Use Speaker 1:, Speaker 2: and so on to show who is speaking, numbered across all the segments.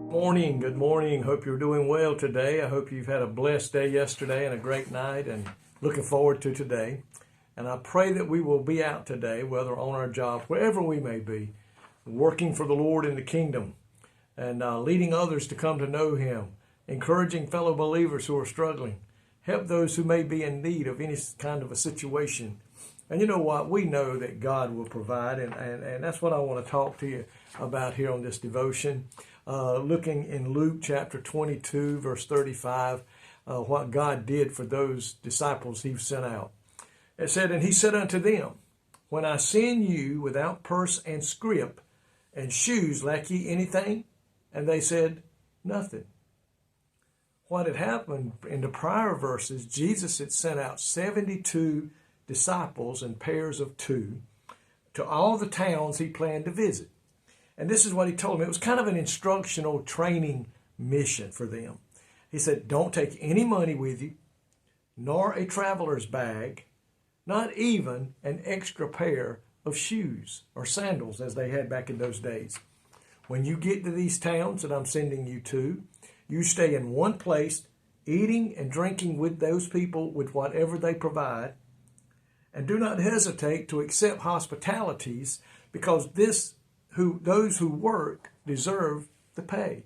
Speaker 1: Good morning. Hope you're doing well today. I hope you've had a blessed day yesterday and a great night and looking forward to today. And I pray that we will be out today, whether on our jobs, wherever we may be, working for the Lord in the kingdom and leading others to come to know Him, encouraging fellow believers who are struggling, help those who may be in need of any kind of a situation. And you know what? We know that God will provide, and that's what I want to talk to you about here on this devotion. Looking in Luke chapter 22, verse 35, what God did for those disciples He sent out. It said, "And He said unto them, When I send you without purse and scrip and shoes, lack ye anything? And they said, Nothing." What had happened in the prior verses, Jesus had sent out 72 disciples in pairs of two to all the towns He planned to visit. And this is what He told them. It was kind of an instructional training mission for them. He said, don't take any money with you, nor a traveler's bag, not even an extra pair of shoes or sandals as they had back in those days. When you get to these towns that I'm sending you to, you stay in one place, eating and drinking with those people with whatever they provide. And do not hesitate to accept hospitalities, because those who work deserve the pay.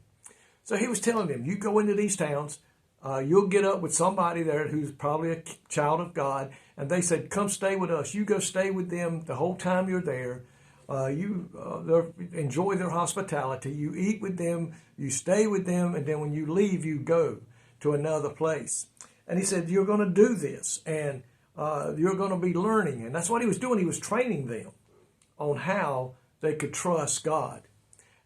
Speaker 1: So He was telling them, you go into these towns, you'll get up with somebody there who's probably a child of God, and they said, come stay with us. You go stay with them the whole time you're there. You enjoy their hospitality. You eat with them, you stay with them, and then when you leave, you go to another place. And He said, you're going to do this, and you're going to be learning. And that's what He was doing. He was training them on how they could trust God.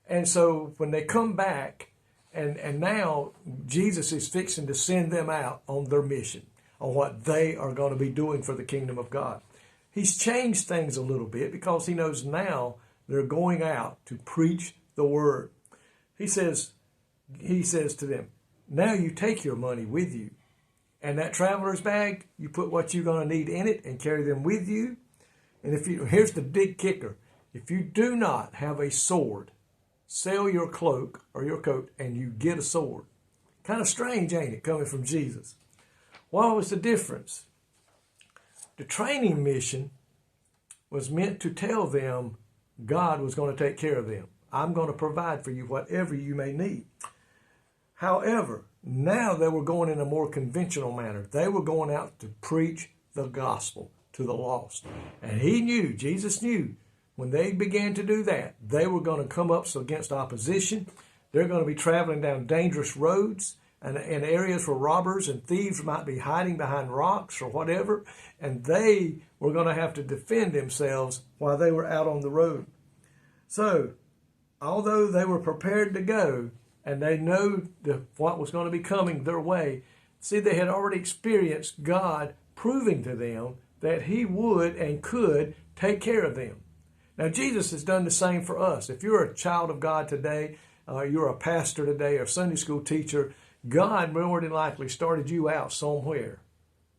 Speaker 1: And so when they come back, and now Jesus is fixing to send them out on their mission, on what they are going to be doing for the kingdom of God. He's changed things a little bit because He knows now they're going out to preach the word. He says to them, now you take your money with you. And that traveler's bag, you put what you're going to need in it and carry them with you. And here's the big kicker. If you do not have a sword, sell your cloak or your coat and you get a sword. Kind of strange, ain't it, coming from Jesus? What was the difference? The training mission was meant to tell them God was going to take care of them. I'm going to provide for you whatever you may need. However, now they were going in a more conventional manner. They were going out to preach the gospel to the lost. And Jesus knew, when they began to do that, they were going to come up against opposition. They're going to be traveling down dangerous roads and in areas where robbers and thieves might be hiding behind rocks or whatever. And they were going to have to defend themselves while they were out on the road. So, although they were prepared to go, and they know what was going to be coming their way, see, they had already experienced God proving to them that He would and could take care of them. Now, Jesus has done the same for us. If you're a child of God today, you're a pastor today, or a Sunday school teacher, God more than likely started you out somewhere,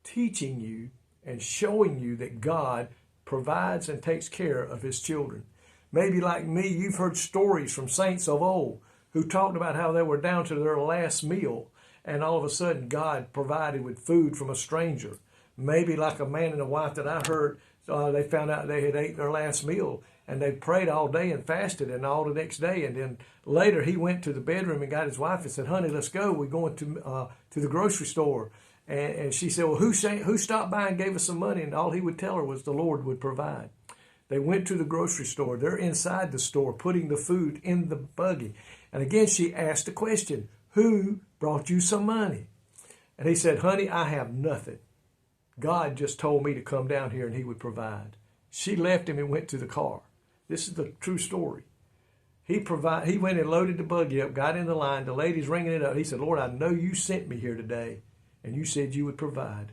Speaker 1: teaching you and showing you that God provides and takes care of His children. Maybe like me, you've heard stories from saints of old who talked about how they were down to their last meal, and all of a sudden God provided with food from a stranger. Maybe like a man and a wife that I heard, they found out they had ate their last meal, and they prayed all day and fasted and all the next day. And then later he went to the bedroom and got his wife and said, honey, let's go. We're going to the grocery store. And she said, well, who stopped by and gave us some money? And all he would tell her was the Lord would provide. They went to the grocery store. They're inside the store putting the food in the buggy. And again, she asked the question, who brought you some money? And he said, honey, I have nothing. God just told me to come down here and He would provide. She left him and went to the car. This is the true story. He went and loaded the buggy up, got in the line. The lady's ringing it up. He said, Lord, I know you sent me here today, and you said you would provide.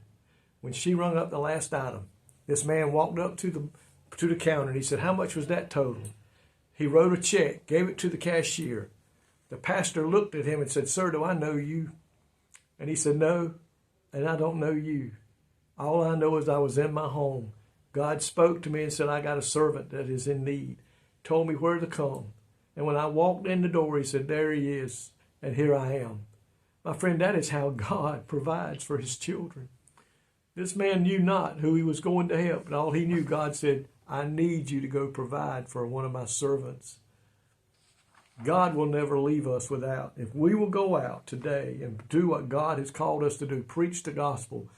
Speaker 1: When she rung up the last item, this man walked up to the counter, and he said, how much was that total? He wrote a check, gave it to the cashier. The pastor looked at him and said, sir, do I know you? And he said, no, and I don't know you. All I know is I was in my home. God spoke to me and said, I got a servant that is in need. Told me where to come. And when I walked in the door, He said, there he is. and here I am. My friend, that is how God provides for his children. This man knew not who he was going to help, and all he knew, God said, I need you to go provide for one of my servants. God will never leave us without. If we will go out today and do what God has called us to do, preach the gospel,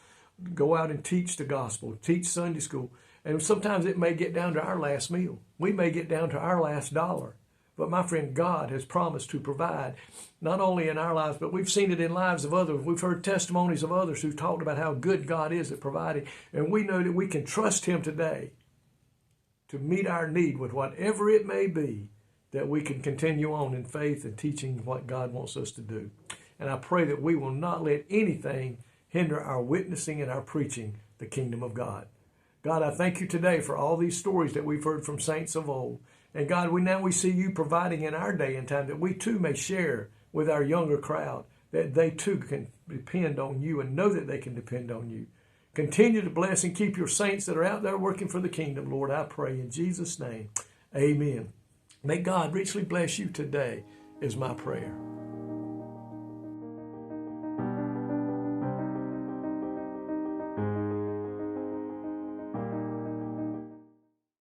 Speaker 1: go out and teach the gospel, teach Sunday school, and sometimes it may get down to our last meal. We may get down to our last dollar. But my friend, God has promised to provide, not only in our lives, but we've seen it in lives of others. We've heard testimonies of others who've talked about how good God is at providing. And we know that we can trust him today to meet our need with whatever it may be, that we can continue on in faith and teaching what God wants us to do. And I pray that we will not let anything hinder our witnessing and our preaching the kingdom of God. God, I thank you today for all these stories that we've heard from saints of old. And God, we see you providing in our day and time that we too may share with our younger crowd, that they too can depend on you and know that they can depend on you. Continue to bless and keep your saints that are out there working for the kingdom, Lord, I pray in Jesus' name. Amen. May God richly bless you today is my prayer.